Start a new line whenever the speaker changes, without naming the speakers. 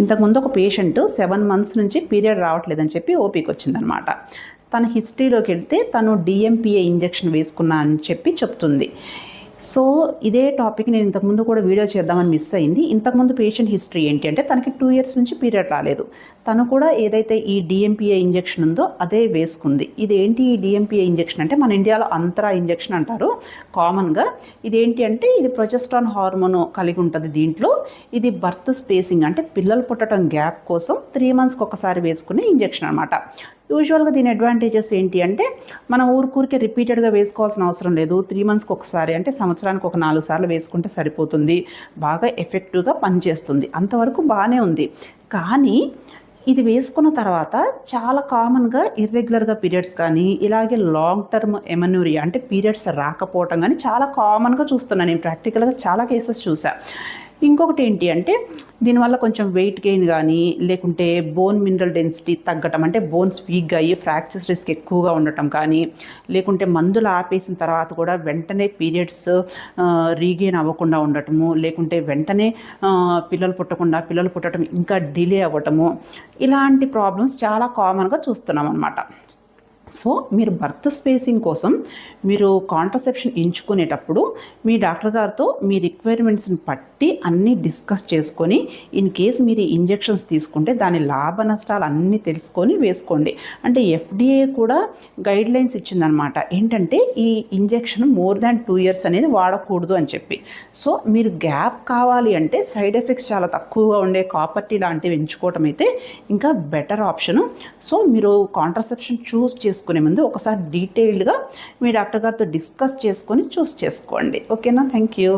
ఇంతకుముందు ఒక patient 7 months నుంచి పీరియడ్ రావట్లేదని చెప్పి ఓపీకి వచ్చిందనమాట. తన హిస్టరీలోకి వెళ్తే తను డిఎంపిఏ ఇంజెక్షన్ వేసుకున్నా అని చెప్పి చెప్తుంది. సో ఇదే టాపిక్ నేను ఇంతకుముందు కూడా వీడియో చేద్దామని మిస్ అయింది. ఇంతకుముందు పేషెంట్ హిస్టరీ ఏంటి అంటే తనకి 2 years నుంచి పీరియడ్ రాలేదు. తను కూడా ఏదైతే ఈ డిఎంపిఏ ఇంజెక్షన్ ఉందో అదే వేసుకుంది. ఇదేంటి ఈ డిఎంపిఏ ఇంజెక్షన్ అంటే మన ఇండియాలో అంతరా ఇంజెక్షన్ అంటారు కామన్గా. ఇదేంటి అంటే ఇది ప్రొజెస్ట్రాన్ హార్మోన్ కలిగి ఉంటుంది దీంట్లో. ఇది బర్త్ స్పేసింగ్ అంటే పిల్లలు పుట్టడం గ్యాప్ కోసం 3 monthsకి ఒకసారి వేసుకునే ఇంజెక్షన్ అనమాట. యూజువల్గా దీని అడ్వాంటేజెస్ ఏంటి అంటే మనం ఊరికే రిపీటెడ్గా వేసుకోవాల్సిన అవసరం లేదు. 3 monthsకి ఒకసారి అంటే సంవత్సరానికి ఒక 4 సార్లు వేసుకుంటే సరిపోతుంది. బాగా ఎఫెక్టివ్గా పనిచేస్తుంది. అంతవరకు బాగానే ఉంది. కానీ ఇది వేసుకున్న తర్వాత చాలా కామన్గా ఇర్రెగ్యులర్గా పీరియడ్స్ కానీ ఇలాగే లాంగ్ టర్మ్ ఎమనూరియా అంటే పీరియడ్స్ రాకపోవటం కానీ చాలా కామన్గా చూస్తున్నాను. నేను ప్రాక్టికల్గా చాలా కేసెస్ చూసా. ఇంకొకటి ఏంటి అంటే దీనివల్ల కొంచెం వెయిట్ గెయిన్ కానీ లేకుంటే బోన్ మినరల్ డెన్సిటీ తగ్గటం అంటే బోన్స్ వీక్గా అయ్యి ఫ్రాక్చర్స్ రిస్క్ ఎక్కువగా ఉండటం కానీ లేకుంటే మందులు ఆపేసిన తర్వాత కూడా వెంటనే పీరియడ్స్ రీగెయిన్ అవ్వకుండా ఉండటము లేకుంటే వెంటనే పిల్లలు పుట్టడం ఇంకా డిలే అవ్వటము ఇలాంటి ప్రాబ్లమ్స్ చాలా కామన్గా చూస్తున్నాం అన్నమాట. సో మీరు బర్త్ స్పేసింగ్ కోసం మీరు కాంట్రసెప్షన్ ఎంచుకునేటప్పుడు మీ డాక్టర్ గారితో మీ రిక్వైర్మెంట్స్ని పట్టి అన్నీ డిస్కస్ చేసుకొని ఇన్ కేస్ మీరు ఇంజెక్షన్స్ తీసుకుంటే దాని లాభ నష్టాలు అన్నీ తెలుసుకొని వేసుకోండి. అంటే FDA కూడా గైడ్లైన్స్ ఇచ్చిందనమాట. ఏంటంటే ఈ ఇంజెక్షన్ more than 2 years అనేది వాడకూడదు అని చెప్పి. సో మీరు గ్యాప్ కావాలి అంటే సైడ్ ఎఫెక్ట్స్ చాలా తక్కువగా ఉండే కాపర్టీ లాంటివి ఎంచుకోవటం అయితే ఇంకా బెటర్ ఆప్షను. సో మీరు కాంట్రసెప్షన్ చూస్ చేసుకునే ముందు ఒకసారి డీటెయిల్డ్గా మీ డాక్టర్ గారితో డిస్కస్ చేసుకొని చూస్ చేసుకోండి. ఓకేనా? Thank you.